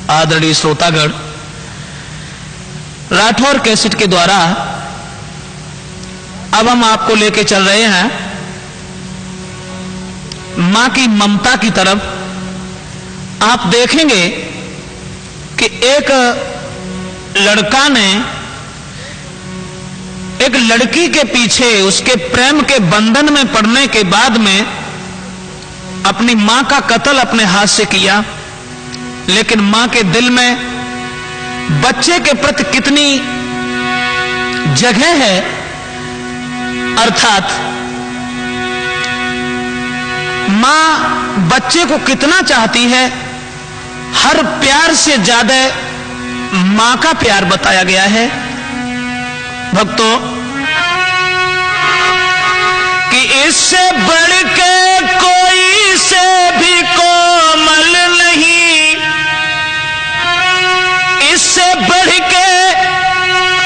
आदरणीय श्रोतागण, राठौर कैसेट के द्वारा अब हम आपको लेके चल रहे हैं मां की ममता की तरफ। आप देखेंगे कि एक लड़का ने एक लड़की के पीछे उसके प्रेम के बंधन में पड़ने के बाद में अपनी मां का कत्ल अपने हाथ से किया, लेकिन मां के दिल में बच्चे के प्रति कितनी जगह है, अर्थात मां बच्चे को कितना चाहती है। हर प्यार से ज्यादा मां का प्यार बताया गया है भक्तों, कि इससे बढ़ के कोई से भी कोमल नहीं, इससे बढ़ के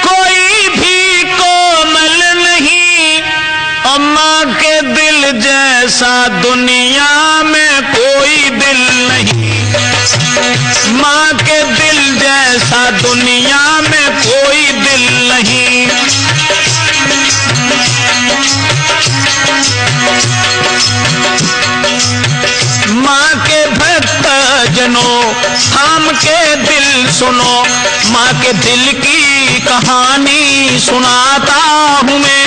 कोई भी कोमल नहीं, और मां के दिल जैसा दुनिया में कोई दिल नहीं, मां के दिल जैसा दुनिया में कोई दिल नहीं। मां के भक्त जनों थाम के दिल सुनो, मां के दिल की कहानी सुनाता हूं मैं।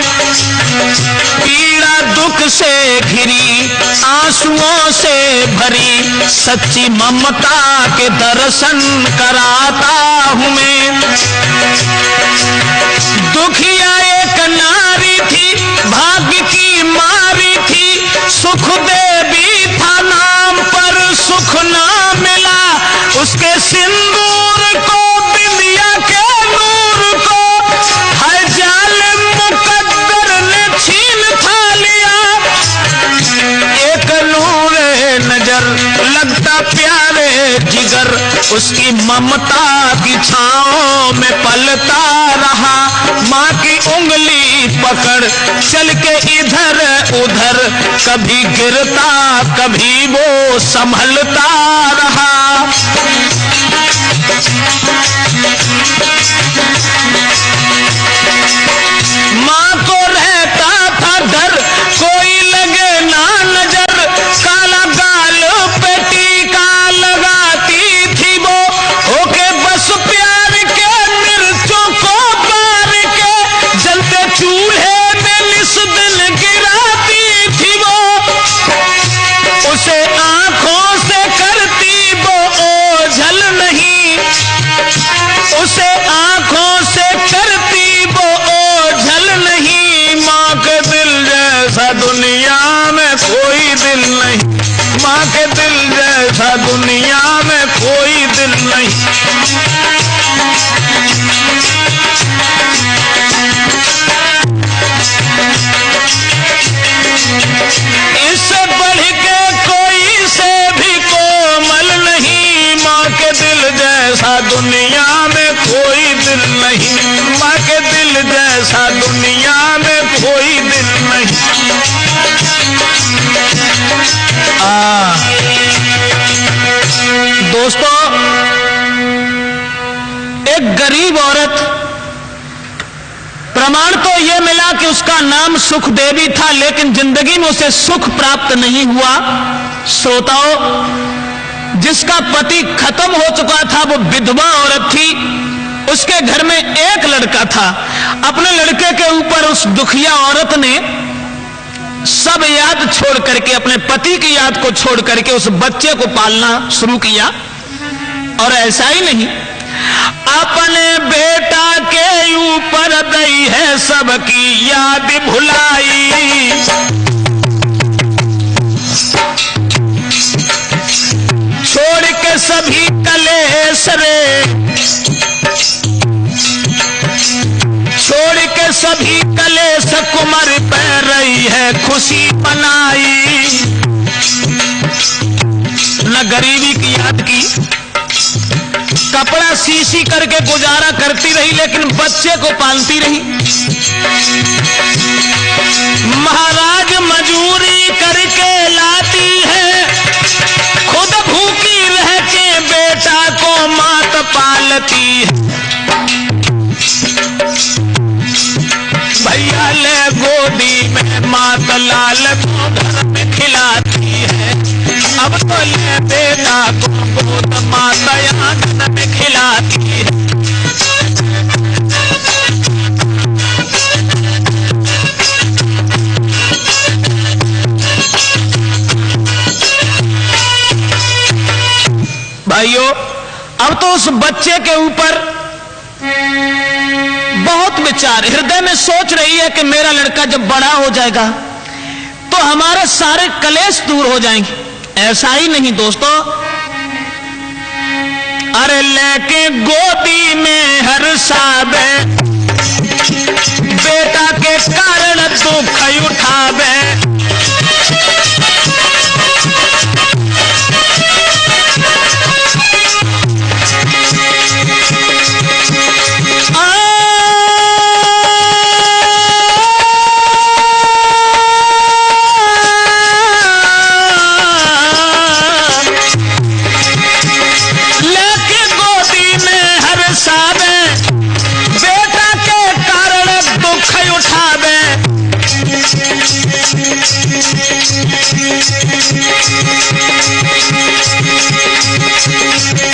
पीड़ा दुख से घिरी आंसुओं से भरी सच्ची ममता के दर्शन कराता हूं मैं। दुखिया एक नारी थी, भाग्य की मारी थी, सुख देवी था नाम पर सुख ना मिला, उसके सिंदूर को बिंदिया के नूर को हर जालिम मुकद्दर ने छीन था लिया। एक नूरे नजर लगता प्यारे जिगर, उसकी ममता की छांव में पलता रहा। मां की उंगली पकड़ चल के इधर उधर, कभी गिरता कभी वो संभलता रहा। मां को रहता था डर कोई लगे ना नजर, काला गाल पे टीका लगाती थी वो, होके बस प्यार के मिर्चों को बार के जलते चूल्हे में निस दिन गिराती थी वो। उसे आंखों से करती वो ओझल नहीं, उसे आंखों से करती वो ओझल नहीं। मां के दिल जैसा दुनिया में कोई दिल नहीं, मां के दिल जैसा दुनिया में कोई दिल नहीं। इससे बढ़ के कोई से भी कोमल नहीं, मां के दिल जैसा दुनिया में कोई दिल नहीं, मां के दिल जैसा दुनिया में कोई दिल नहीं। दोस्तों, एक गरीब औरत, प्रमाण तो यह मिला कि उसका नाम सुख देवी था, लेकिन जिंदगी में उसे सुख प्राप्त नहीं हुआ। श्रोताओं, जिसका पति खत्म हो चुका था वो विधवा औरत थी, उसके घर में एक लड़का था। अपने लड़के के ऊपर उस दुखिया औरत ने सब याद छोड़ करके, अपने पति की याद को छोड़ करके उस बच्चे को पालना शुरू किया। और ऐसा ही नहीं, अपने बेटा के ऊपर दई है सबकी याद भुलाई, छोड़ के सभी कलेश रे, छोड़ के सभी कलेश कुमार पे रही है खुशी मनाई। न गरीबी की याद की, कपड़ा सी करके गुजारा करती रही, लेकिन बच्चे को पालती रही। महाराज मजूरी करके लाती है, खुद भूखी रह के बेटा को मां पालती है। भैया ले गोदी में मात लाल को घर में खिलाती है। अब तो ले बेटा को गोद माता आंगन में खिलाती है। भाइयों, अब तो उस बच्चे के ऊपर बहुत विचार, हृदय में सोच रही है कि मेरा लड़का जब बड़ा हो जाएगा तो हमारे सारे कलेश दूर हो जाएंगे। ऐसा ही नहीं दोस्तों, अरे लेके गोदी में हर साबे, बेटा के कारण दुख उठावे।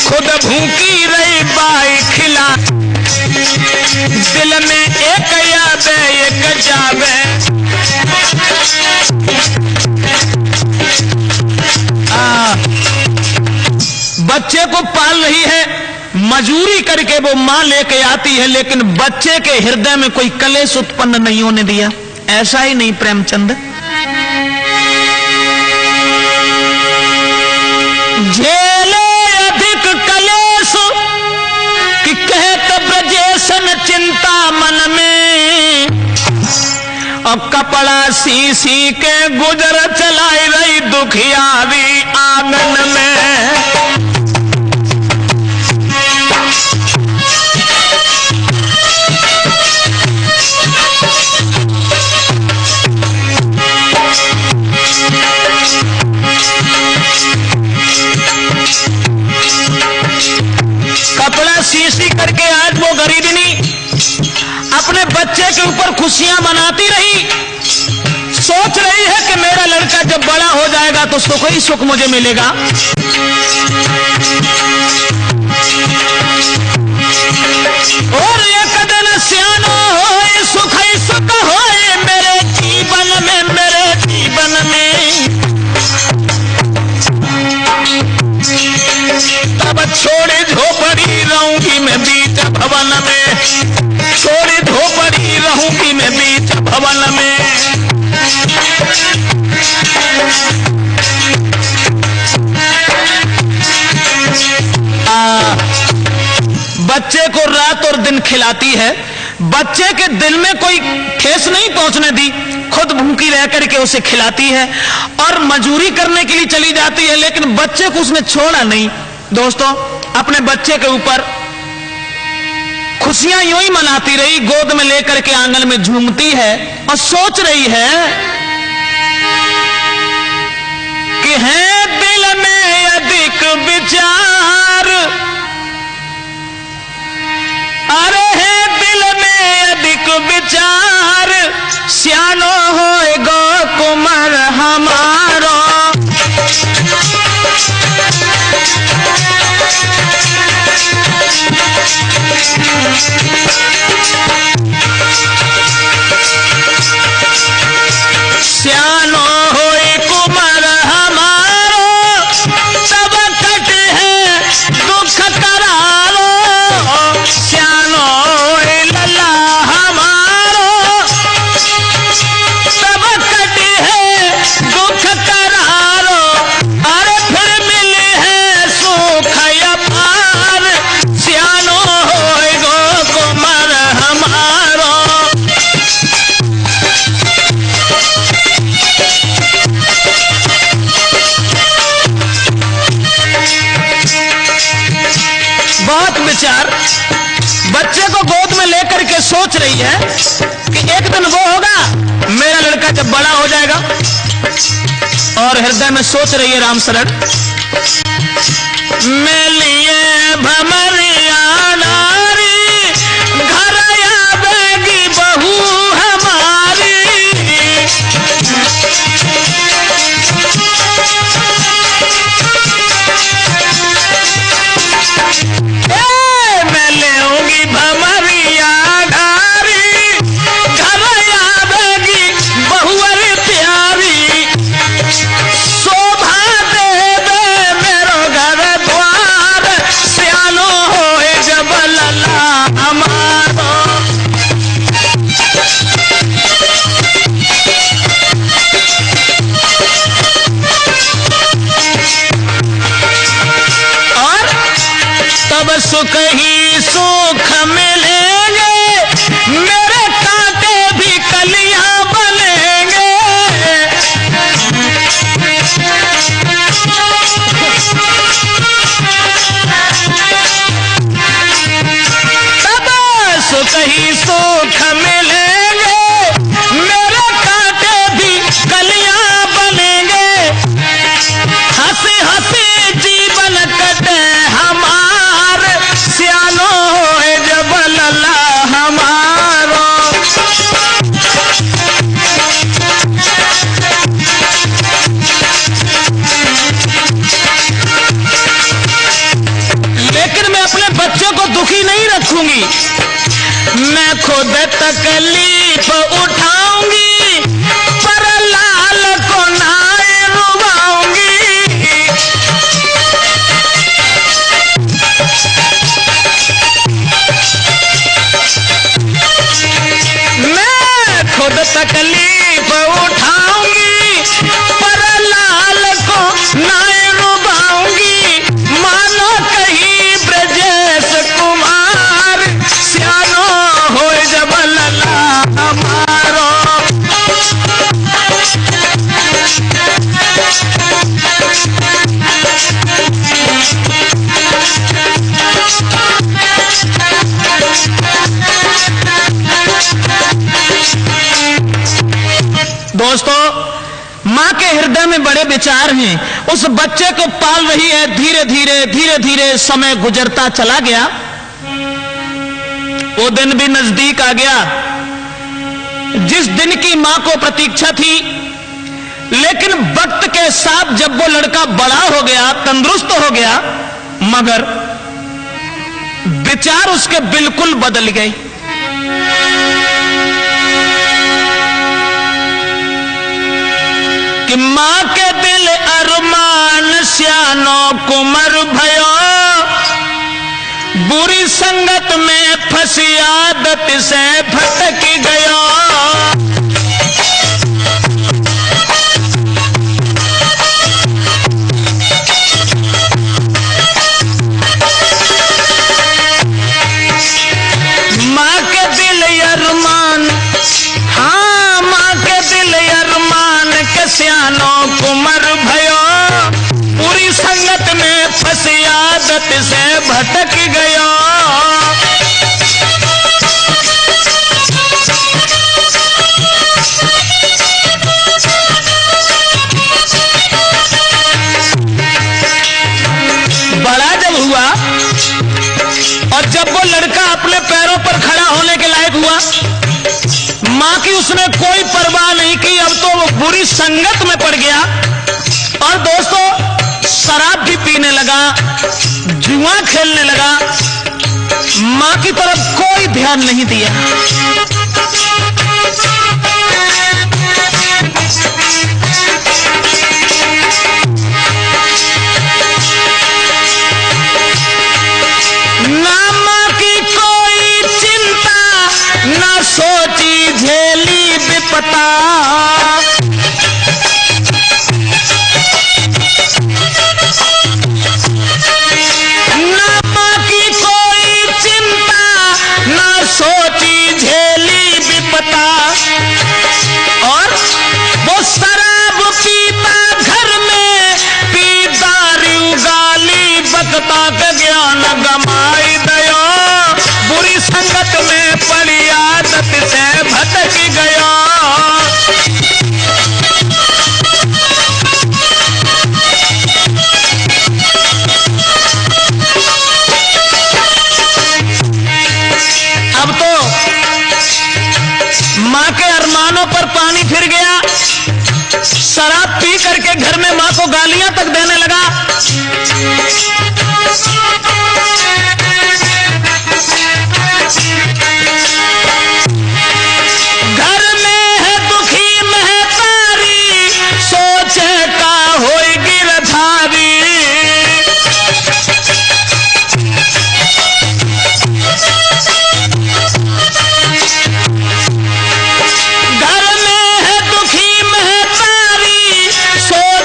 खुद भूखी रही बाई खिला, दिल में एक याद एक जावे। बच्चे को पाल रही है, मजूरी करके वो मां लेके आती है, लेकिन बच्चे के हृदय में कोई कलेश उत्पन्न नहीं होने दिया। ऐसा ही नहीं प्रेमचंद, झेले अधिक कलेश कि कहत ब्रजेशन चिंता मन में। अब कपड़ा सी सी के गुजर चलाई रही दुखियारी आंगन में। कपड़ा सी करके आज वो गरीबनी अपने बच्चे के ऊपर खुशियां मनाती रही। सोच रही है कि मेरा लड़का जब बड़ा हो जाएगा तो सुख ही सुख मुझे मिलेगा। और एक दिन सियानो होए सुख ही सुख होए मेरे जीवन में, मेरे जीवन में। तब छोड़े झोपड़ी रहूंगी मैं बीच भवन में, छोड़े झोपड़ी रहूंगी मैं बीच भवन में। बच्चे को रात और दिन खिलाती है, बच्चे के दिल में कोई ठेस नहीं पहुंचने दी, खुद भूखी रह करके उसे खिलाती है और मजूरी करने के लिए चली जाती है, लेकिन बच्चे को उसने छोड़ा नहीं। दोस्तों, अपने बच्चे के ऊपर खुशियां यूं ही मनाती रही, गोद में लेकर के आंगन में झूमती है और सोच रही है कि है दिल में अधिक विचार, अरे है दिल में अधिक विचार, सियानो होएगा कुमार हमारो। सियानो होए कुमार हमारो, तब कट है दुख करारो। सियानो होए लला हमारो, तब कट है दुख करारो। अरे फिर मिले है सुख अपार, सियानो होए गो कुमार हमारो। बहुत विचार, बच्चे को गोद में लेकर के सोच रही है कि एक दिन वो होगा मेरा लड़का जब बड़ा हो जाएगा। और हृदय में सोच रही है राम शरण, मैं लिए भमरिया तब सुख ही सुख मिलेंगे, मेरे कांटे भी कलियां बनेंगे। तब सुख ही सुख मिलेंगे, मेरे कांटे भी कलियां बनेंगे। हंसी हंसी जीवन कटे हमार, सियानो है जब लला हमारो। लेकिन मैं अपने बच्चों को दुखी नहीं रखूंगी, मैं खुद तकलीफ उठाऊंगी, पर लाल को ना रुवाऊंगी। मैं खुद तकलीफ उठाऊंगी, पर लाल को ना रुवाऊंगी। मानो कहीं ब्रजेश कुमार, सियानो हो जब लला हमारो। दोस्तों, मां के हृदय में बड़े विचार हैं। उस बच्चे को पाल रही है, धीरे धीरे समय गुजरता चला गया। वो दिन भी नजदीक आ गया जिस दिन की मां को प्रतीक्षा थी। लेकिन वक्त के साथ जब वो लड़का बड़ा हो गया, तंदुरुस्त हो गया, मगर विचार उसके बिल्कुल बदल गए। कि मां के दिल अरमान सियानो कुमर भयो, बुरी संगत में फंसी आदत से भटक गया। मां के दिल अरमान, हाँ मां के दिल अरमान के सियानो कुमर भयो, पूरी संगत में फंसी आदत से भटक गया। बड़ा जब हुआ और जब वो लड़का अपने पैरों पर खड़ा होने के लायक हुआ, मां की उसने कोई परवाह नहीं की। अब तो वो बुरी संगत में पड़ गया और दोस्तों शराब भी पीने लगा, जुआ खेलने लगा, मां की तरफ कोई ध्यान नहीं दिया। ना मां की कोई चिंता, ना सोची झेली विपता। ना मां की कोई चिंता, ना सोची झेली विपता। और वो शराब पीता घर में, पी दारू गाली बकता का ज्ञान गमाई दया। बुरी संगत में पड़ी आदत से भटक गया। अब तो मां के अरमानों पर पानी फिर गया। शराब पी करके घर में मां को गालियां तक देने लगा। घर में है दुखी महतारी, सोचे का होई गिरधारी। घर में है दुखी महतारी, सोच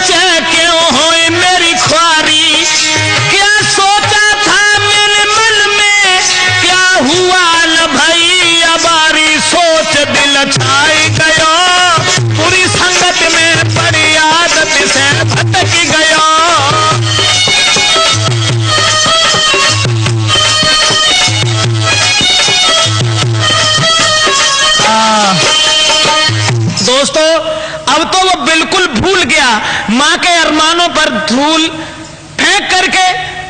मां के अरमानों पर धूल फेंक करके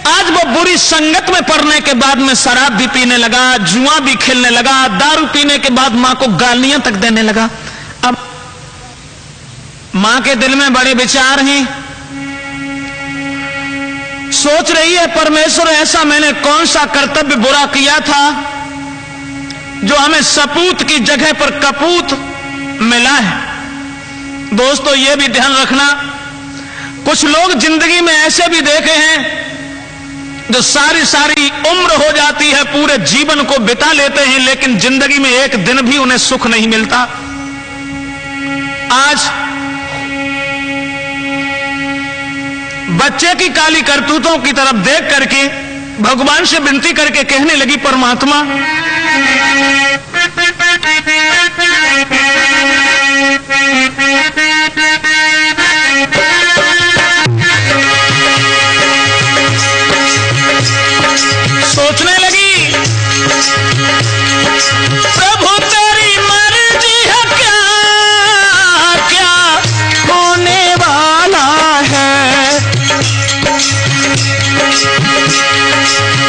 आज वो बुरी संगत में पड़ने के बाद में शराब भी पीने लगा, जुआ भी खेलने लगा, दारू पीने के बाद मां को गालियां तक देने लगा। अब मां के दिल में बड़े विचार हैं, सोच रही है परमेश्वर ऐसा मैंने कौन सा कर्तव्य बुरा किया था जो हमें सपूत की जगह पर कपूत मिला है। दोस्तों ये भी ध्यान रखना, कुछ लोग जिंदगी में ऐसे भी देखे हैं जो सारी सारी उम्र हो जाती है, पूरे जीवन को बिता लेते हैं, लेकिन जिंदगी में एक दिन भी उन्हें सुख नहीं मिलता। आज बच्चे की काली करतूतों की तरफ देख करके भगवान से विनती करके कहने लगी, परमात्मा सोचने लगी, प्रभु तेरी मर्जी है, क्या क्या होने वाला है।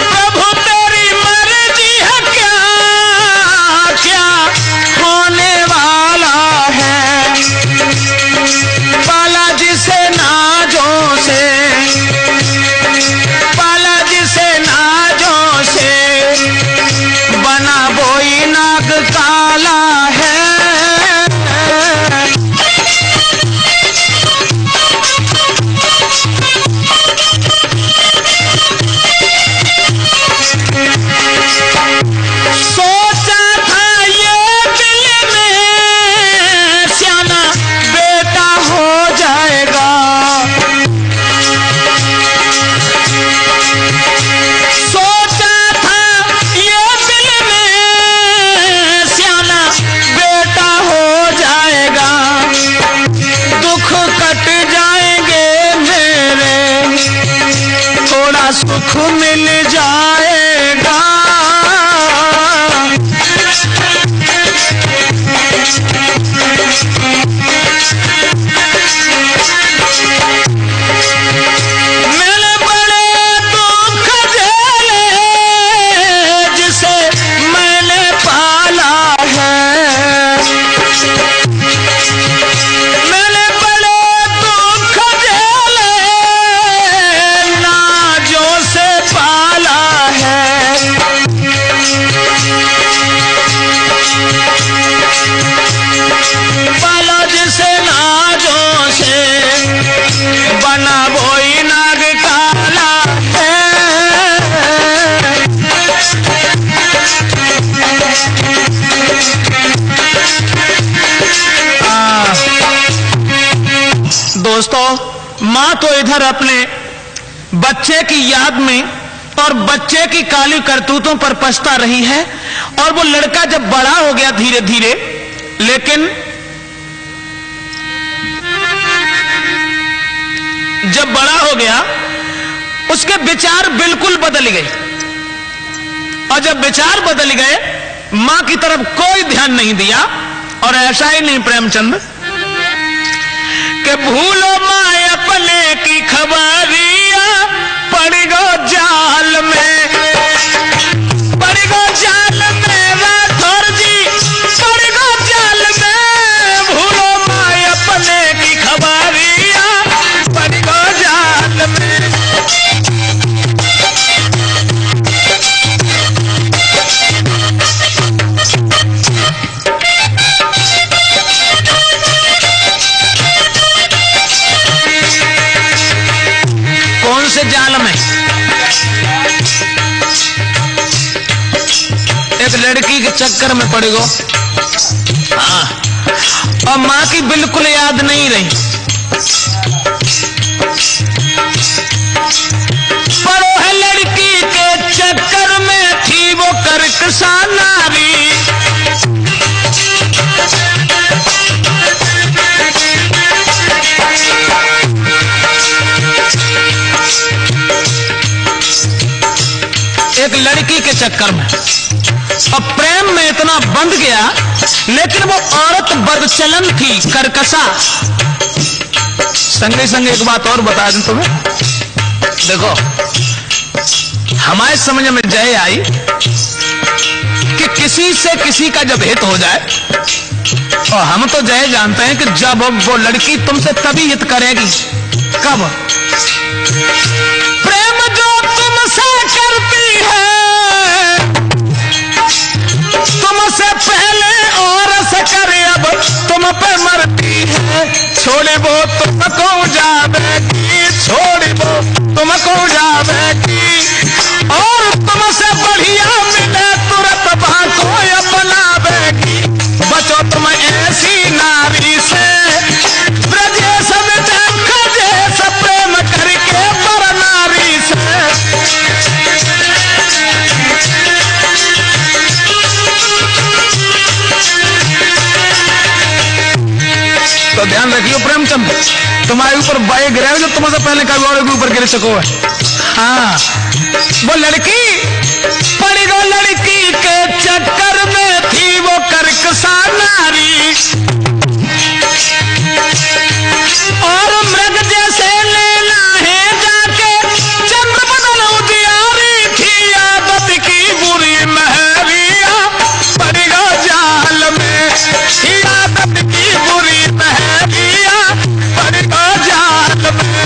प्रभु तेरी मर्जी है, क्या क्या होने वाला है। बालाजी से नाजों से, बालाजी से नाजों से बना बोई नाग काला है। सोचा था ये दिल में श्याना बेटा हो जाएगा। सोचा था ये दिल में श्याना बेटा हो जाएगा। दुख कट जाएंगे मेरे, थोड़ा सुख मिल जाएगा। मैंने बड़े दुख झेले जिसे मैंने पाला है। मैंने बड़े दुख झेले नाजों से पाला है। पाला जिसे नाजों से बना बोई नाग काला है। दोस्तों मां तो इधर अपने बच्चे की याद में और बच्चे की काली करतूतों पर पछता रही है, और वो लड़का जब बड़ा हो गया धीरे धीरे, लेकिन जब बड़ा हो गया उसके विचार बिल्कुल बदल गए। और जब विचार बदल गए, मां की तरफ कोई ध्यान नहीं दिया। और ऐसा ही नहीं प्रेमचंद कि भूलो मां अपने की खबरिया, पड़ गो जाल में, पड़ गो जाल में राठौर जी, पड़ गो जाल में। भूलो मां अपने की खबरिया, पड़ गो जाल में। कौन से जाल में? एक लड़की के चक्कर में पड़ गो। हाँ, और मां की बिल्कुल याद नहीं रही। पड़ो है लड़की के चक्कर में, थी वो करकसा नारी। एक लड़की के चक्कर में, अब प्रेम में इतना बंध गया, लेकिन वो औरत बदचलन थी, करकसा। संगे संगे एक बात और बता दूं तुम्हें, देखो हमारे समझ में जय आई कि किसी से किसी का जब हित हो जाए, और हम तो जय जानते हैं कि जब वो लड़की तुमसे तभी हित करेगी, कब? प्रेम जो तुमसे करती है तुमसे पहले और से करे, अब तुम पे मरती है, छोड़े वो तुमको जावेगी, छोड़े वो तुमको जावेगी, और तुमसे बढ़िया मिले तुरंत बाको अपनावेगी, बचो तुम ऐसी नारी से, ब्रजेश ब्रजेश प्रेम करके पर नारी से। तो ध्यान रखियो प्रेमचंद, तुम्हारे ऊपर बाई गिरा जो तुमसे पहले कभी और के ऊपर गिर सको है। हाँ, वो लड़की पड़ी गो लड़की के चक्कर में थी वो कर्कशा नारी, और मृग जैसे लेना है जाके चंद्र बदल उजियारी थी, आदत की बुरी महरिया पड़ी गो जाल में, आदत की बुरी महरिया पड़ी गो जाल में।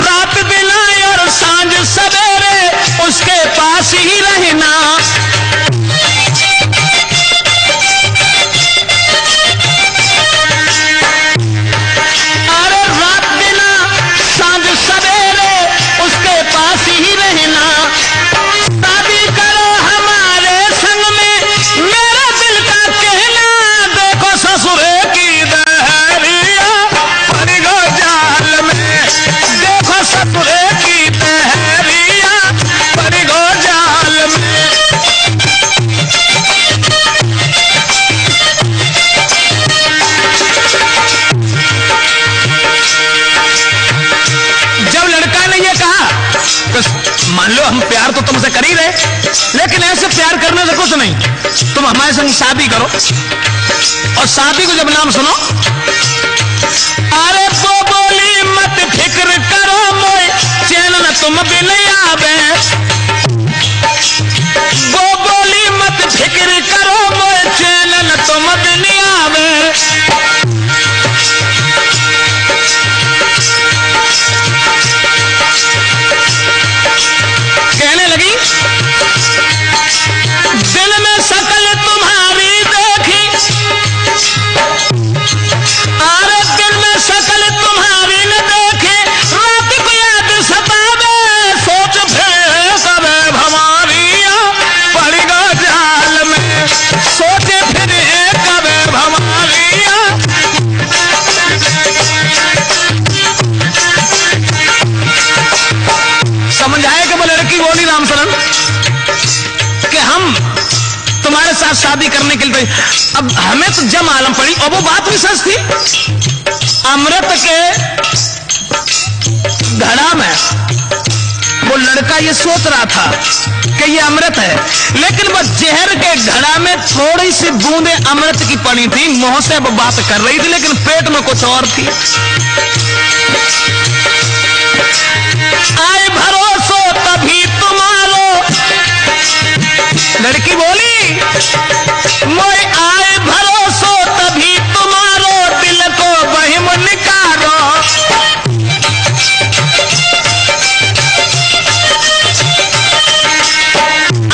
रात दिन और सांझ सवेरे उसके पास ही रहना, अरे रात दिन सांझ सवेरे उसके पास ही रहना, शादी करो हमारे संग में मेरे दिल का कहना, देखो ससुरे की दहरिया पड़ गो जाल में, देखो ससुरे की दहरिया पड़ गो जाल में। जब लड़का ने ये कहा तो मान लो हम प्यार तो तुमसे कर ही रहे, लेकिन ऐसे प्यार करने से कुछ नहीं, तुम हमारे संग शादी करो, और शादी को जब नाम सुनो, अरे वो बोली मत फिक्र करो मोए चैन न तुम भी नहीं आवे, वो बोली मत फिक्र करो मोए चैन न तुम भी नहीं आवे, कहने लगी दिल में शकल तुम्हारी देखी, अरे दिल में शकल तुम्हारी न देखे, रात को याद सतावे, सोच फिर कबे भमारिया पड़ गो जाल में, सोच फिर कबे भमारिया। समझ आए कि वो लड़की बोली रामचरण कि हम तुम्हारे साथ शादी करने के लिए, अब हमें तो जब मालूम पड़ी, और वो बात भी सच थी, अमृत के घड़ा में वो लड़का ये सोच रहा था कि ये अमृत है, लेकिन वो जहर के घड़ा में थोड़ी सी बूंदे अमृत की पड़ी थी, मुंह से वो बात कर रही थी, लेकिन पेट में कुछ और थी। आए भरोसो तभी तुम्हारो, लड़की बोली मोए आए भरोसो तभी तुम्हारो, दिल को बहिम निकालो,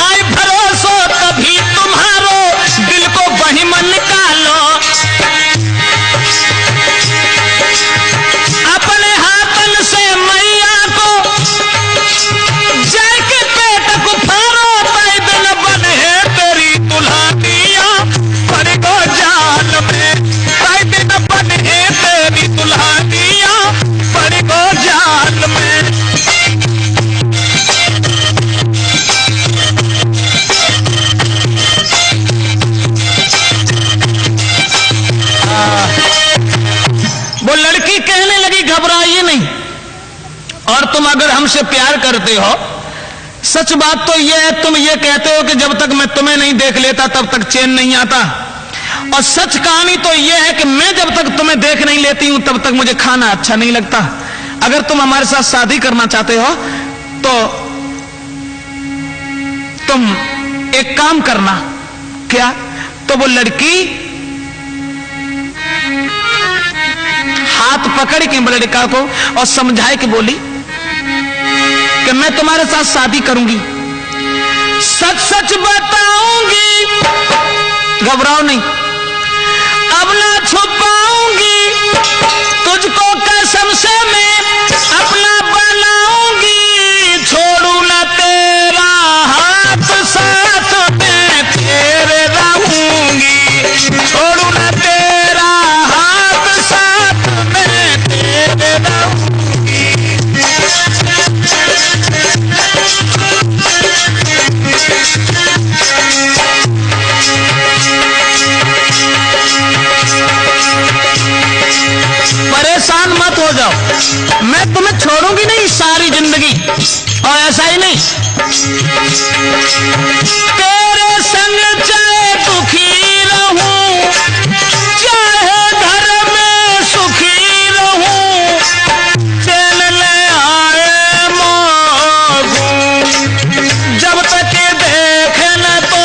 आए भरोसो तभी तुम्हारो, दिल को बहिम निकालो, अपने हाथन से मैया को जय के पेट को फारो, तय दिन बने तेरी दुल्हनिया पड़ गो जाल में, तय दिन बने तेरी दुल्हनिया पड़ गो जाल में। वो लड़की कहने लगी घबराइए नहीं, और तुम अगर हमसे प्यार करते हो सच बात तो यह है, तुम ये कहते हो कि जब तक मैं तुम्हें नहीं देख लेता तब तक चैन नहीं आता, और सच कहानी तो यह है कि मैं जब तक तुम्हें देख नहीं लेती हूं तब तक मुझे खाना अच्छा नहीं लगता। अगर तुम हमारे साथ शादी करना चाहते हो तो तुम एक काम करना। क्या? तो वो लड़की हाथ पकड़ के लड़का को और समझाए कि बोली कि मैं तुम्हारे साथ शादी करूंगी, सच सच बताऊंगी, घबराओ नहीं, अब ना छुपाऊंगी, तुझको कसम से मैं अपना बनाऊंगी, छोड़ू ना तेरा हाथ, साथ में तेरे रहूंगी, छोड़ू ना तेरा हाथ, साथ में तेरे रहूंगी। परेशान मत हो जाओ, मैं तुम्हें छोड़ूंगी नहीं सारी जिंदगी, और ऐसा ही नहीं, तेरे संग चाहे दुखी रहूं, चाहे घर में सुखी रहूं, चैन ले आए मोगूं, जब तक देख न तो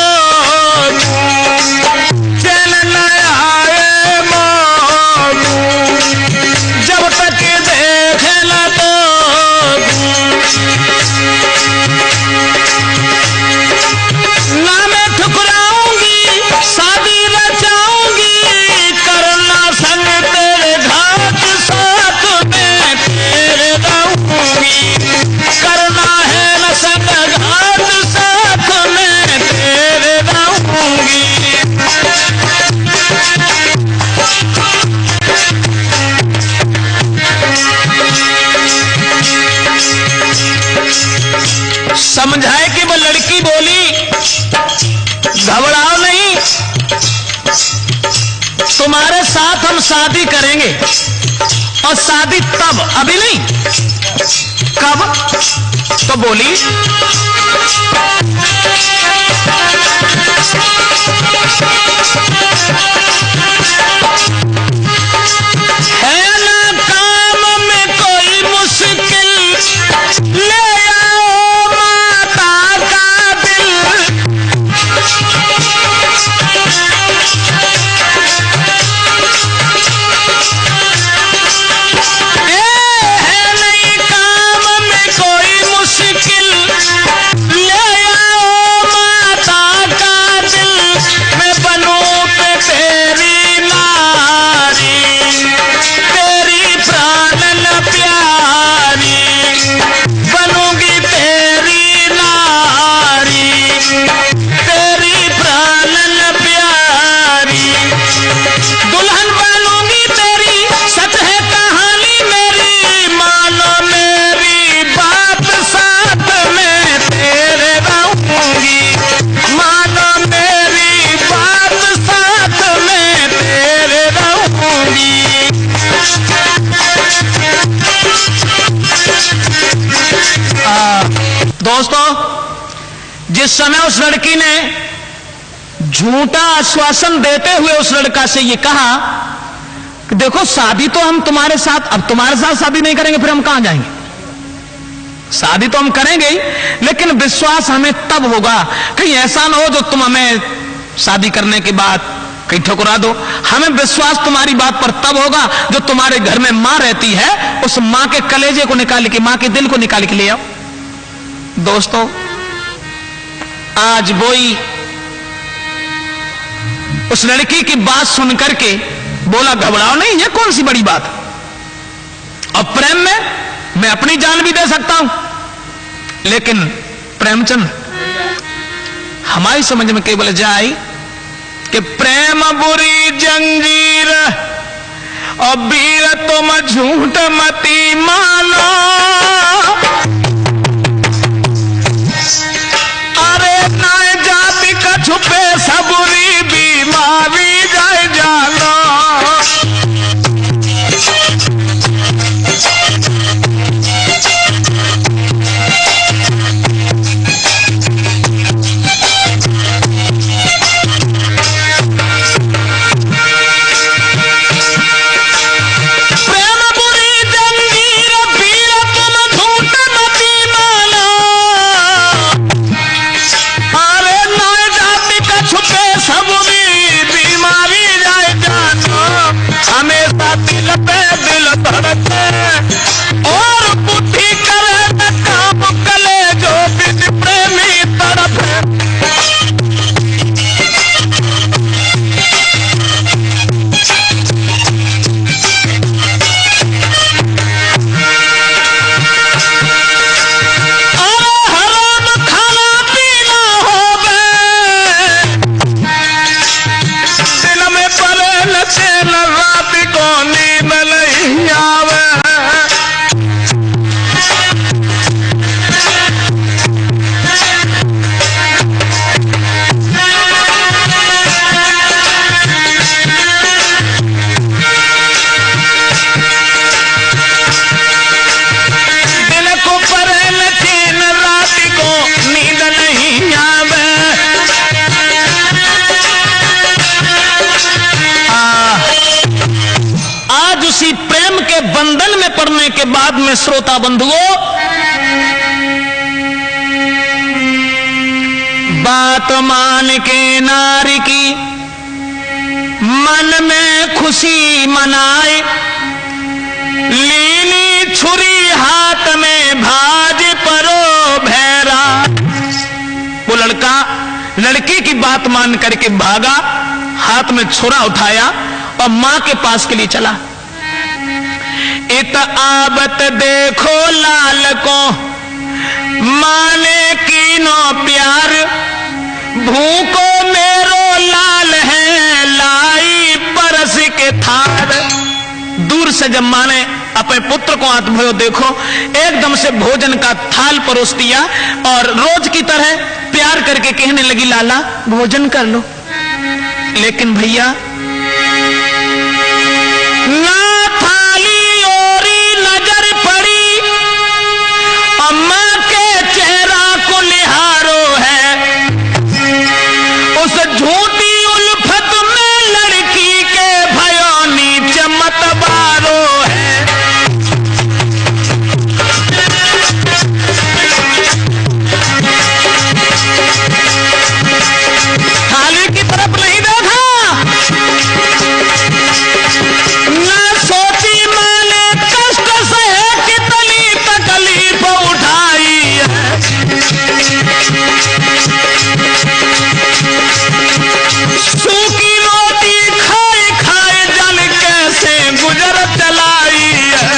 चैन ले आए मोगूं, जब तक देख न तो ना मैं ठुकराऊंगी, शादी रचाऊंगी, करना संग तेरे घाट, साथ में तेरे रहूंगी, करना है न संग घाट, साथ में तेरे रहूंगी। समझाए कि वो लड़की बोली, घबराओ नहीं, तुम्हारे साथ हम शादी करेंगे, और शादी तब, अभी नहीं, कब? तो बोली है ना काम में कोई मुश्किल, ले आओ माता का दिल, है नहीं काम में कोई मुश्किल, ले आओ माता का दिल, मैं बनूं तेरी नारी, तेरी प्राणन प्यारी, बनूंगी तेरी नारी, तेरी प्राणन प्यारी, दुल्हन बनूंगी तेरी, सच है कहानी मेरी, मानो मेरी बात, साथ में तेरे रहूंगी, मानो मेरी बात, साथ में तेरे रहूंगी। दोस्तों, जिस समय उस लड़की ने झूठा आश्वासन देते हुए उस लड़का से ये कहा कि देखो शादी तो हम तुम्हारे साथ, अब तुम्हारे साथ शादी नहीं करेंगे फिर हम कहां जाएंगे, शादी तो हम करेंगे ही, लेकिन विश्वास हमें तब होगा, कहीं ऐसा ना हो जो तुम हमें शादी करने के बाद कहीं ठुकरा दो, हमें विश्वास तुम्हारी बात पर तब होगा जो तुम्हारे घर में मां रहती है, उस मां के कलेजे को निकाल के, मां के दिल को निकाल के ले आओ। दोस्तों, आज वही उस लड़की की बात सुनकर के बोला, घबराओ नहीं, ये कौन सी बड़ी बात, और प्रेम में मैं अपनी जान भी दे सकता हूं, लेकिन प्रेमचंद हमारी समझ में केवल जाए कि प्रेम बुरी जंजीर और वीर तुम झूठ मती मानो, अरे ना जाति का छुपे सबुरी बीमारी जाए जानो, बाद में श्रोता बंधुओं, बात मान के नारी की मन में खुशी मनाए, लीली छुरी हाथ में भाज परो भैरा। वो लड़का लड़की की बात मान करके भागा, हाथ में छुरा उठाया और मां के पास के लिए चला। इत आबत देखो लाल को, माने कीनो प्यार, भूको मेरो लाल है, लाई परस के थार। दूर से जब मां ने अपने पुत्र को हाथ भयो देखो, एकदम से भोजन का थाल परोस दिया और रोज की तरह प्यार करके कहने लगी, लाला भोजन कर लो। लेकिन भैया ना थाली ओरी नजर पड़ी, अम्मा के चेहरा को निहारो है, उस झूठी उल्फत में लड़की के भयो नीचे मत बारो है। थाली की तरफ नहीं देखा, ना सोची मैंने कष्ट से कितनी तकलीफ उठाई है। सूखी रोटी खाए खाए जल कैसे गुजर चलाई है।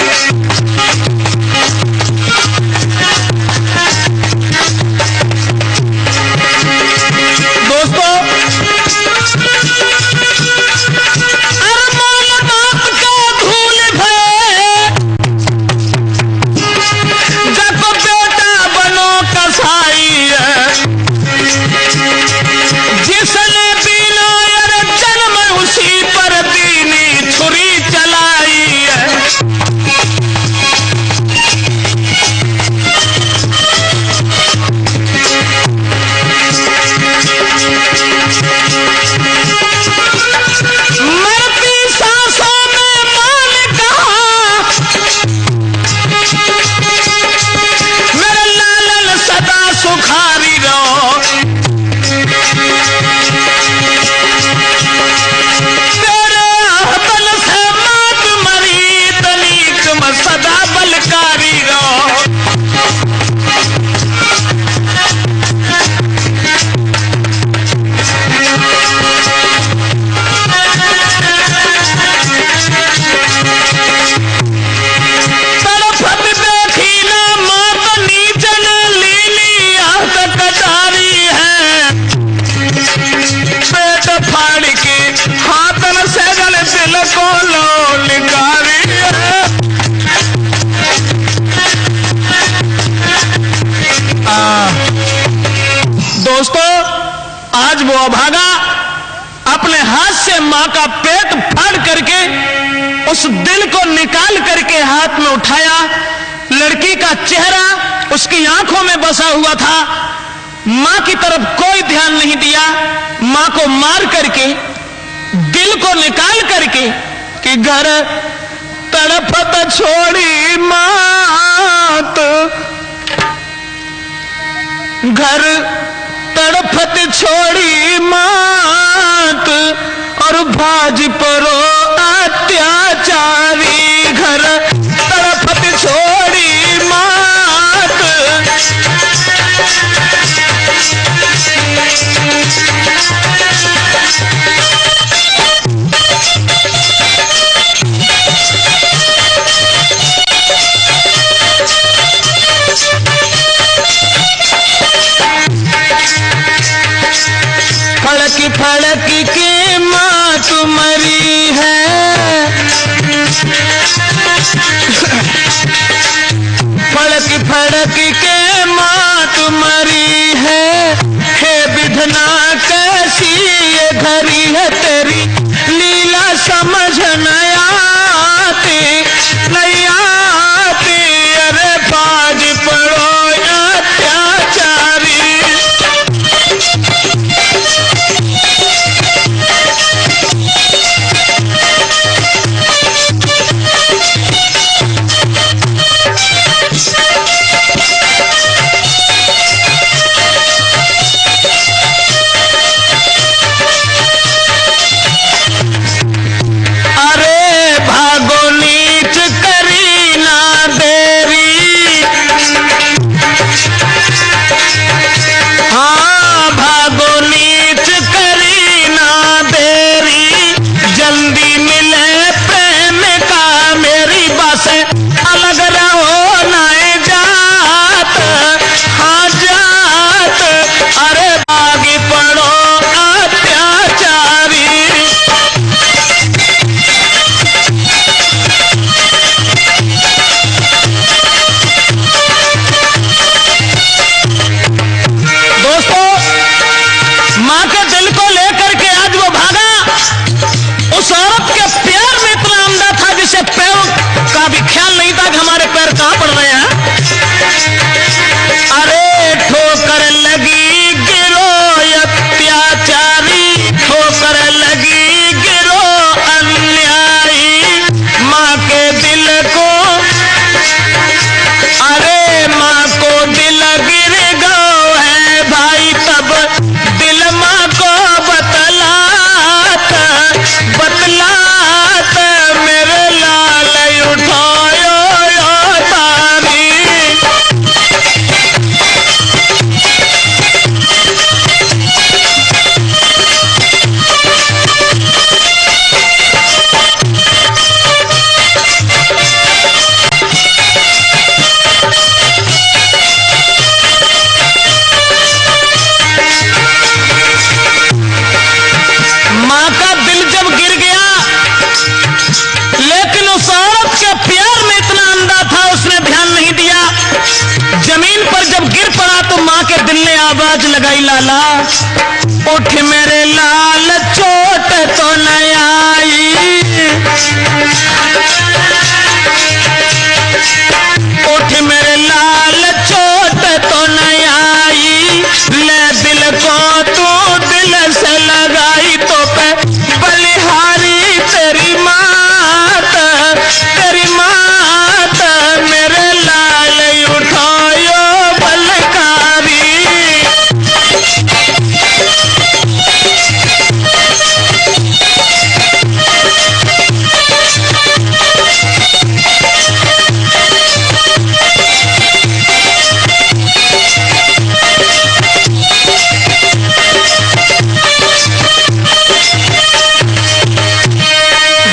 दोस्तों, अरमान बाप का धूल भय, जब बेटा बनो कसाई है। जिसने बिना जन्म उसी पर दीनी छुरी चलाई है। मरती सांसों में मां ने कहा, मेरे लालन सदा सुखारी रहो। तेरे बल से मात मरी, तनीक में सदा बलकारी रहो। तड़फत देखी ना मां तो नीचे न लीली आंख कटारी है। पेट फाड़ के हाथन से गल दिल को लो निकारी है। दोस्तों, आज वो अभागा अपने हाथ से मां का पेट फाड़ करके उस दिल को निकाल करके हाथ में उठाया। लड़की का चेहरा उसकी आंखों में बसा हुआ था, मां की तरफ कोई ध्यान नहीं दिया। मां को मार करके दिल को निकाल करके कि घर तड़पत छोड़ी मात, घर तड़पत छोड़ी मात, और भाज परो अत्याचारी। घर तड़पत छोड़ी मात, फड़क फड़क के मां तुम्हारी है, आवाज लगाई लाला, उठ मेरे लाल चोट तो न आई, उठ मेरे लाल चोट तो न आई, ले दिल को तू दिल से लगाई तो पे बलिहारी तेरी मात, तेरी मात मेरे लाल उठायो बलकारी।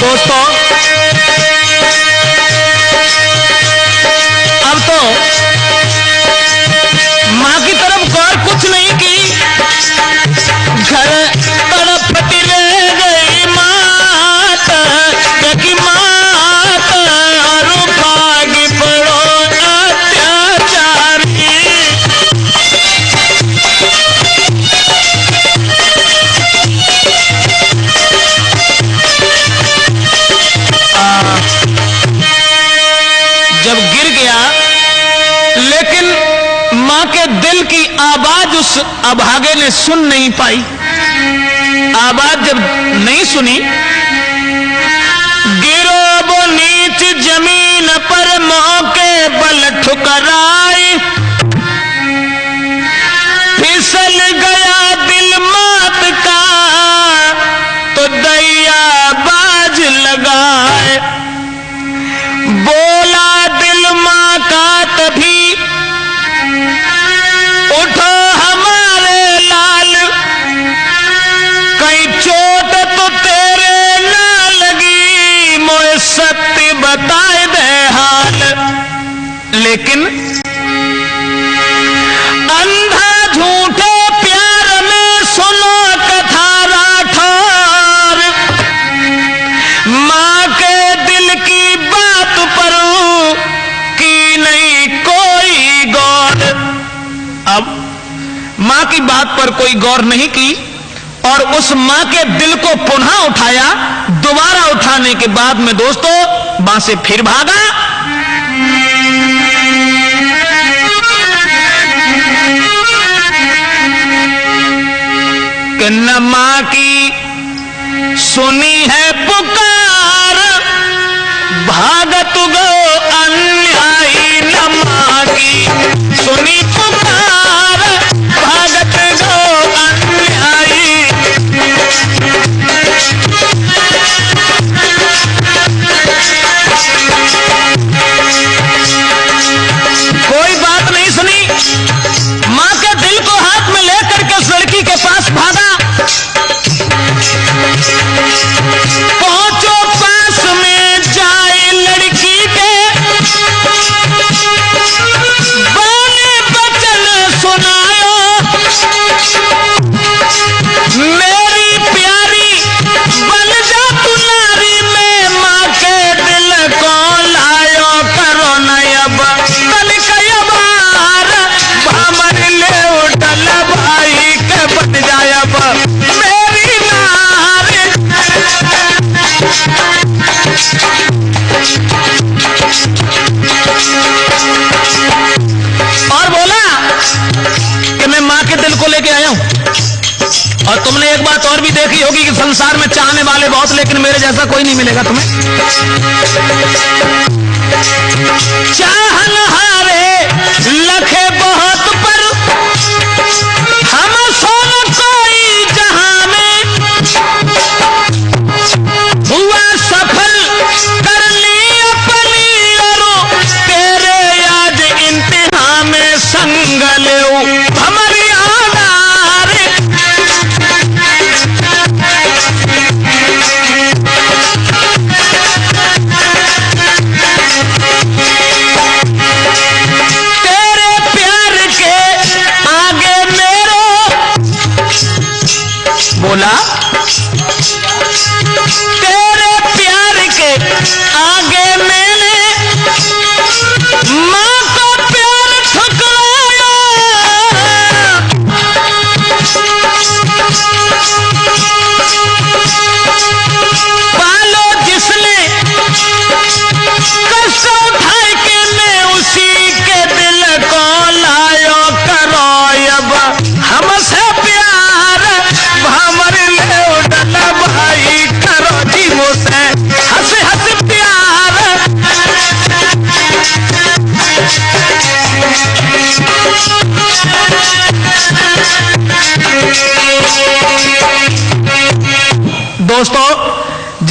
दोस्तों अब तो मां की तरफ गौर कुछ नहीं की, घर तड़पती रह गई मात, कि मात और भागी पड़ो अत्याचारी। जब गिर गया, लेकिन मां के दिल की आवाज उस अभागे ने सुन नहीं पाई। आवाज जब नहीं सुनी, गिरो वो नीच जमीन पर मौके बल ठुकराई, फिसल गया दिल मात का तो दैया बाज लगाए, बोला दिल मां का तभी उठो हमारे लाल, कहीं चोट तो तेरे ना लगी, मोए सत्य बताए दे हाल। लेकिन अंधा झूठे प्यार में सुनो कथा राठौर, मां के दिल की बात पर की नहीं कोई गौर। अब मां की बात पर कोई गौर नहीं की और उस मां के दिल को पुनः उठाया। दोबारा उठाने के बाद में दोस्तों मां से फिर भागा। कि न मां की सुनी है पुकार, भागत गो अन्यायी, न मां की सुनी पुकार, भागत गो अन्यायी। कोई बात नहीं सुनी, मां के दिल को हाथ में लेकर के उस लड़की के पास भागा। पहुंचो पास में जाए लड़की के, बोले बचन सुनायो, मेरी प्यारी बन जा तू नारी में, मां के दिल को लायो करो नयब तलकयबार, भामर ले उठल भाई के बन जायब मेरी नारी। और बोला कि मैं मां के दिल को लेके आया हूं। और तुमने एक बात और भी देखी होगी कि संसार में चाहने वाले बहुत, लेकिन मेरे जैसा कोई नहीं मिलेगा तुम्हें। चाहनहारे लखे बहुत पर हम सोन कोई जहां में, हुआ सफल कर ली अपनी और तेरे आज इंतहा में संग ले हमारी आधार।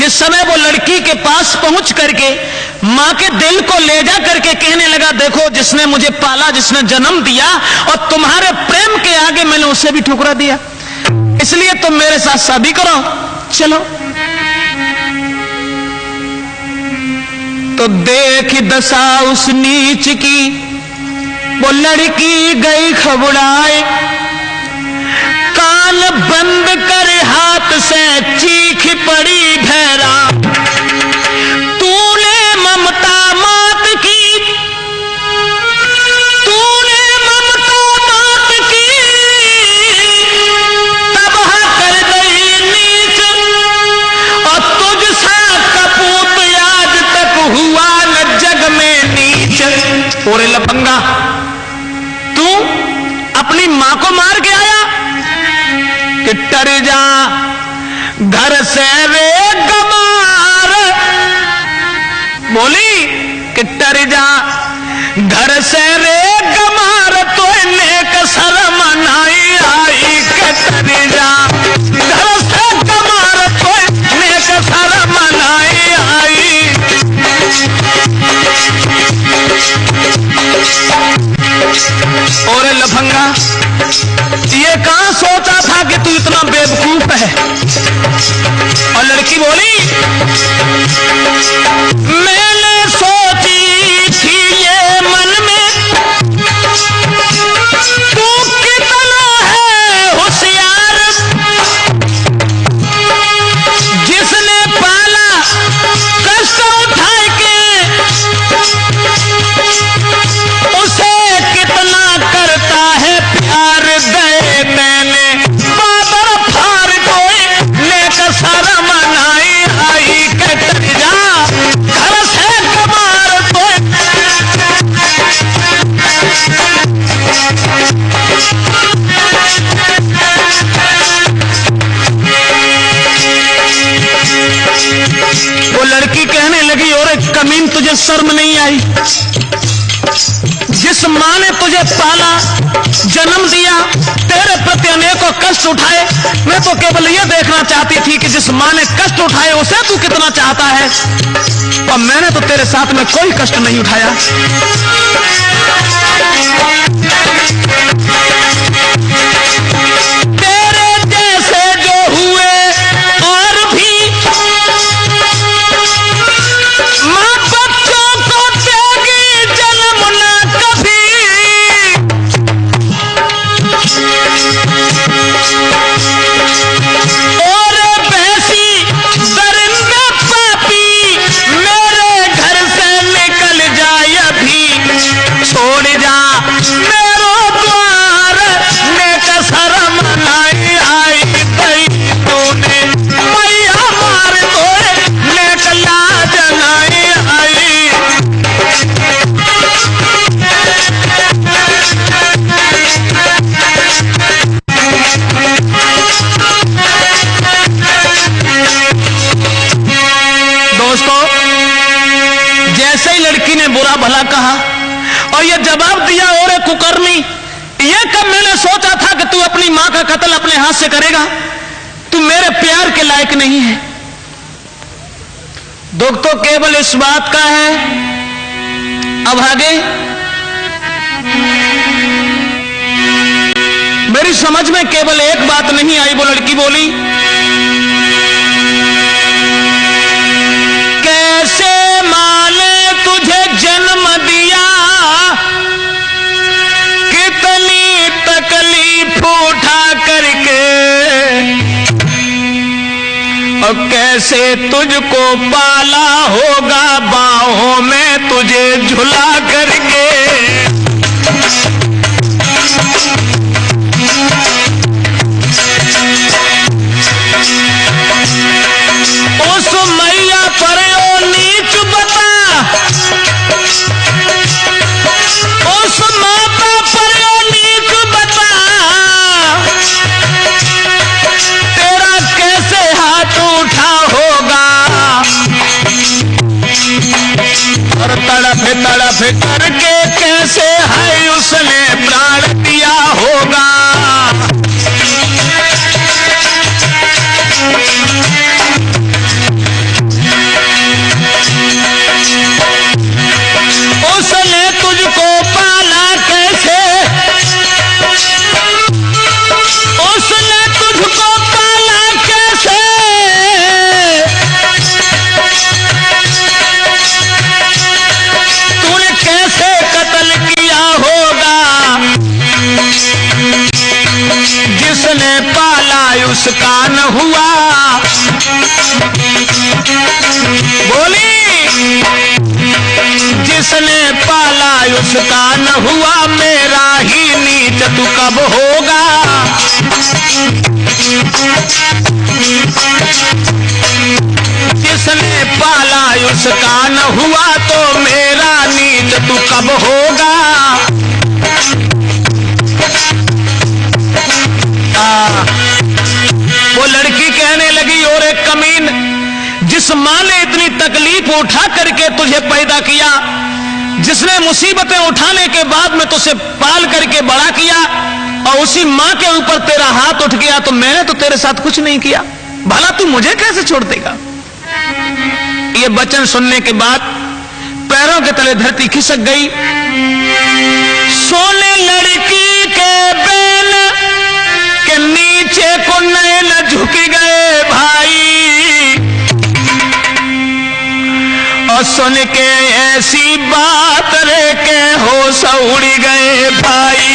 जिस समय वो लड़की के पास पहुंच करके मां के दिल को ले जा करके कहने लगा, देखो जिसने मुझे पाला, जिसने जन्म दिया, और तुम्हारे प्रेम के आगे मैंने उसे भी ठुकरा दिया, इसलिए तुम मेरे साथ शादी करो, चलो। तो देख दशा उस नीच की, वो लड़की गई घबराए, कान बंद कर हाथ से चीख पड़ी भैरा, तूने ममता मात की, तूने ममता मात की, तबाह कर गई नीच, और तुझसा कपूत आज तक हुआ न जग में नीच। ओरे लफंगा, तू अपनी मां को मार के आया कि टर जा घर से रे गमार, बोली कि टर जा घर से रे गमार, तो नेक शर्म नहीं आई कि टर जा घर से गमार, तो नेक शर्म नहीं आई। और लफंगा, ये कहां सोचा था कि तू इतना बेवकूफ है? और लड़की बोली, मैंने सोची थी ये मन में, तू कितना है होशियार, जिसने पाला कष्ट उठा के, उसे कितना करता है प्यार, दे मैंने बाबर फार, कोई नेक शर्म नहीं आई कि टर जा घर से कमार, कोई। वो लड़की कहने लगी, और कमीन तुझे शर्म नहीं आई? जिस मां ने तुझे पाला, जन्म दिया, तेरे प्रति अनेकों कष्ट उठाए, मैं तो केवल यह देखना चाहती थी कि जिस मां ने कष्ट उठाए उसे तू कितना चाहता है, और मैंने तो तेरे साथ में कोई कष्ट नहीं उठाया। तेरे जैसे जो हुए और भी मां बच्चों को देगी जन्म ना कभी, और भैंसी दरिंदा पापी मेरे घर से निकल जाए अभी, छोड़ जा मेरो द्वार, नेक शर्म नहीं आई गई तूने मैया मार, तो नेक लाज नहीं आई। दोस्तों, जैसे ही लड़की ने बुरा भला कहा और यह जवाब दिया, और कुकर्मी, यह कब मैंने सोचा था कि तू अपनी मां का कत्ल अपने हाथ से करेगा, तू मेरे प्यार के लायक नहीं है। दुख तो केवल इस बात का है, अब आगे मेरी समझ में केवल एक बात नहीं आई। वो लड़की बोली, कैसे मां ने तुझे जन्म दिया, कितनी तकलीफ उठा करके, और कैसे तुझको पाला होगा बाहों में तुझे झुला करके। उस मैया पर ओ नीच बता, उस माता पर ओ नीच बता, तेरा कैसे हाथ उठा होगा, और तड़फ तड़फ करके कैसे है उसने प्राण दिया होगा। न हुआ। बोली जिसने पाला उसका न हुआ, मेरा ही नीच तू कब होगा। जिसने पाला उसका न हुआ, तो मेरा नीच तू कब होगा। वो लड़की कहने लगी, और एक कमीन, जिस माँ ने इतनी तकलीफ उठा करके तुझे पैदा किया, जिसने मुसीबतें उठाने के बाद में तुझे पाल करके बड़ा किया, और उसी माँ के ऊपर तेरा हाथ उठ गया, तो मैंने तो तेरे साथ कुछ नहीं किया, भला तू मुझे कैसे छोड़ देगा। ये वचन सुनने के बाद पैरों के तले धरती खिसक गई। सोने लड़की के बैल के नीचे को नैन झुक गए भाई, और सुन के ऐसी बात रे के होश उड़ गए भाई।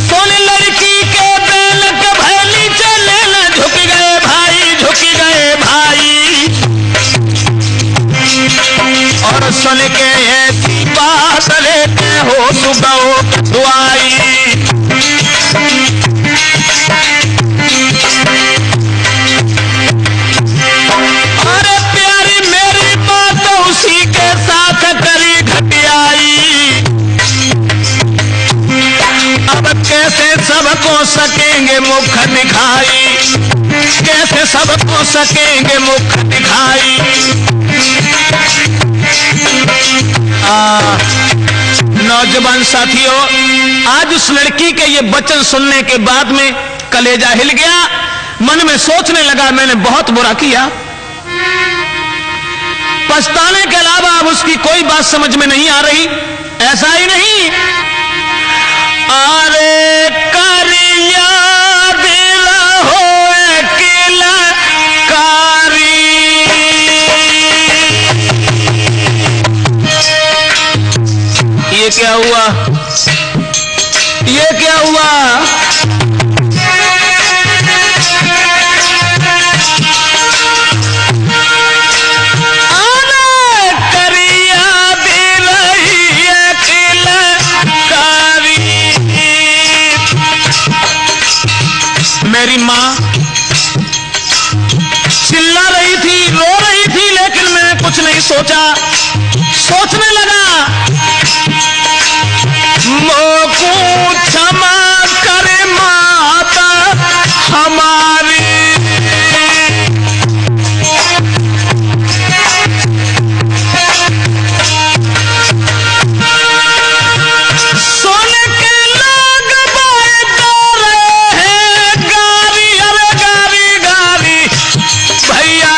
सोने लड़की के बैल के भैली चले न झुक गए भाई, झुक गए भाई। और सुन के ऐसी बात लेते हो सुबह दुआई। अरे प्यारी मेरी बात उसी के साथ करी घटियाई। अब कैसे सबको सकेंगे मुख दिखाई, कैसे सबको सकेंगे मुख दिखाई। नौजवान साथियों, आज उस लड़की के ये वचन सुनने के बाद में कलेजा हिल गया, मन में सोचने लगा मैंने बहुत बुरा किया। पछताने के अलावा अब उसकी कोई बात समझ में नहीं आ रही। ऐसा ही नहीं, अरे करिया दिल हो किला कारी। ये क्या हुआ, ये क्या हुआ। मेरी माँ चिल्ला रही थी, रो रही थी, लेकिन मैंने कुछ नहीं सोचा। सोचने लगा मोको क्षमा करे माता हमारी। सोने के लोग बात रहे हैं गारी, अरे गारी गारी भैया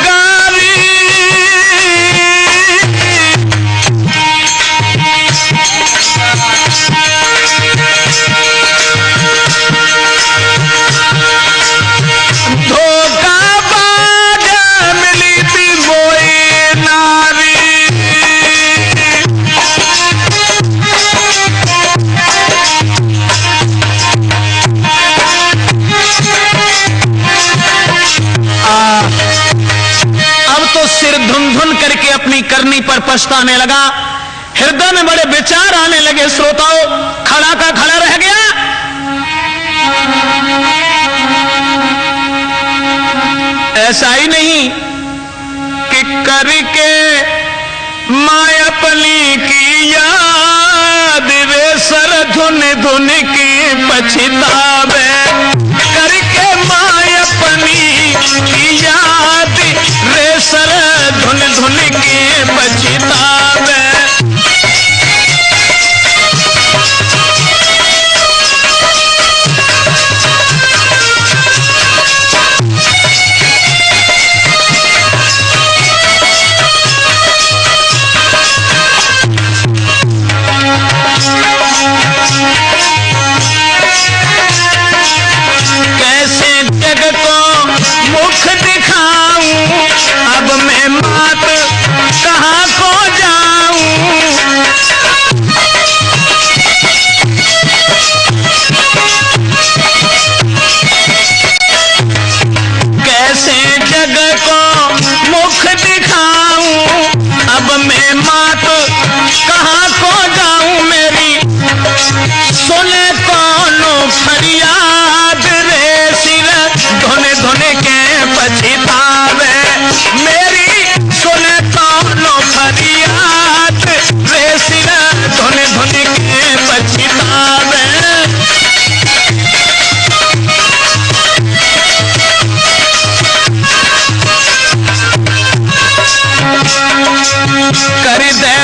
गारी। धोखाबाज मिली थी कोई नारी। अब तो सिर धुन धुन करके अपनी करनी पर पछताने लगा। हृदय में बड़े विचार आने लगे। श्रोताओं, खड़ा का खड़ा रह गया। ऐसा ही नहीं कि करके माँ अपनी की याद रे सर धुन धुन की पछतावे। करके माँ अपनी की याद रे सर धुन धुन की पछतावे। कैसे जग को मुख दिखाऊं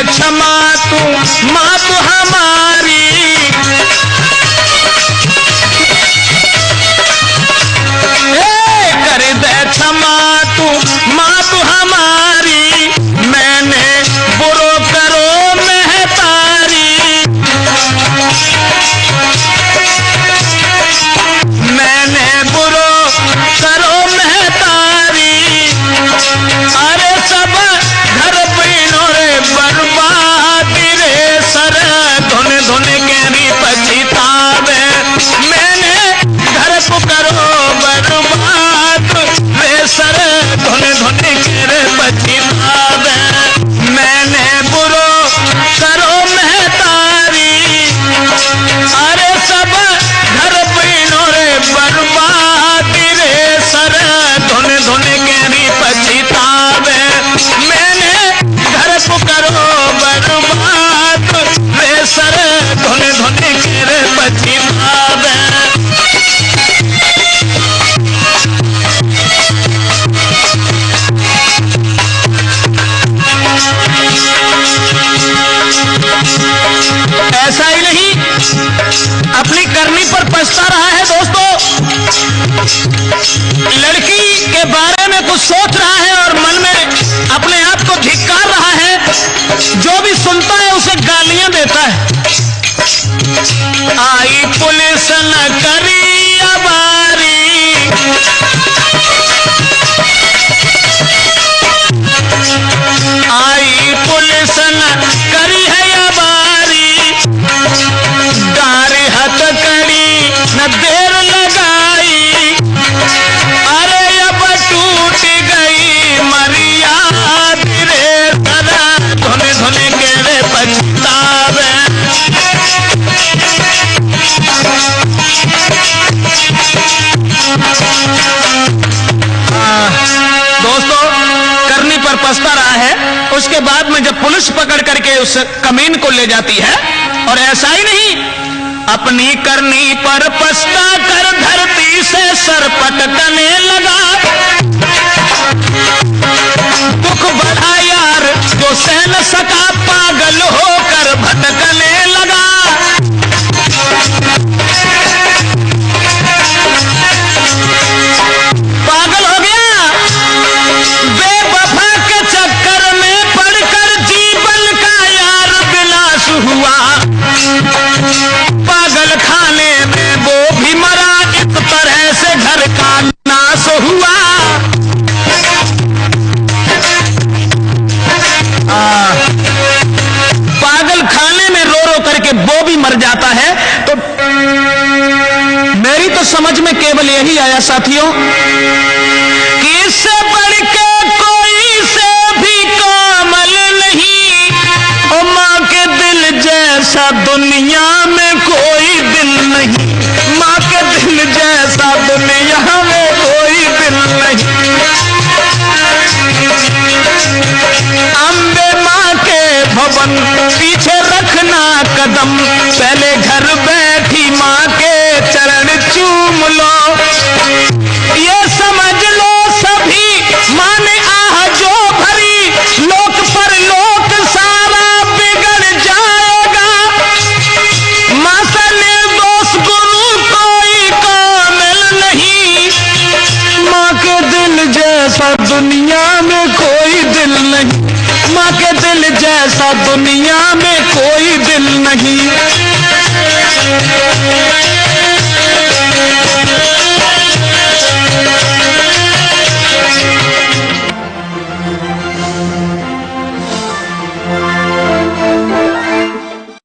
क्षमा तू माँ तू हमारी, कर दे क्षमा तू माँ तू हमारी, मैंने बुरो करो महतारी, मैंने बुरो करो महतारी, अरे सब घर बहनों रे बर्बादी रे सर, धुन धुन केरी पछतावे, मैंने घर को करो बर्बाद रे सर, धुन धुन केरे पछतावे, मैंने बुरो करो महतारी, अरे सब घर बहनों रे बर्बादी रे सर, धुन धुन केरी पछतावे, मैंने घर को करो बर्बाद रे सर, धुन धुन केरे पछतावे। ऐसा ही नहीं, अपनी करनी पर पछता रहा है दोस्तों, लड़की के बारे में कुछ सोच रहा है और मन में अपने आप को धिक्कार रहा है, जो भी सुनता है उसे गालियां देता है। आई पुलिस न करी अबारी, आई पुलिस न करी है अबारी, डारी हथकड़ी न देर लगाई, अरे अब टूट गई मर्याद रे सदा, धुन धुन के रे पछतावे। दोस्तों, करनी पर पछता रहा है, उसके बाद में जब पुलिस पकड़ करके उस कमीन को ले जाती है, और ऐसा ही नहीं, अपनी करनी पर पछता कर धरती से सर पटकने लगा, दुख बढ़ा यार जो सह न सका, पागल होकर भटकने लगा, पागल हो गया, बेवफा के चक्कर में पड़कर जीवन का यार विनाश हुआ, पागल खाने में वो भी मरा, इस तरह से घर का नाश हुआ। पागल खाने में रो रो करके वो भी मर जाता है। तो मेरी तो समझ में केवल यही आया साथियों कि इससे बढ़ के कोई से भी कोमल नहीं, और माँ के दिल जैसा दुनिया में कोई दिल नहीं, माँ के दिल जैसा दुनिया में कोई दिल नहीं। अम्बे माँ के भवन पीछे रखना कदम, पहले घर बैठी माँ के चरण चूम लो, ये समझ लो सभी माँ ने आह जो भरी, लोक पर लोक सारा बिगड़ जाएगा, माँ से निर्दोष गुरु कोई कामिल नहीं, माँ के दिल जैसा दुनिया में कोई दिल नहीं, माँ के दिल जैसा दुनिया में कोई दिल नहीं।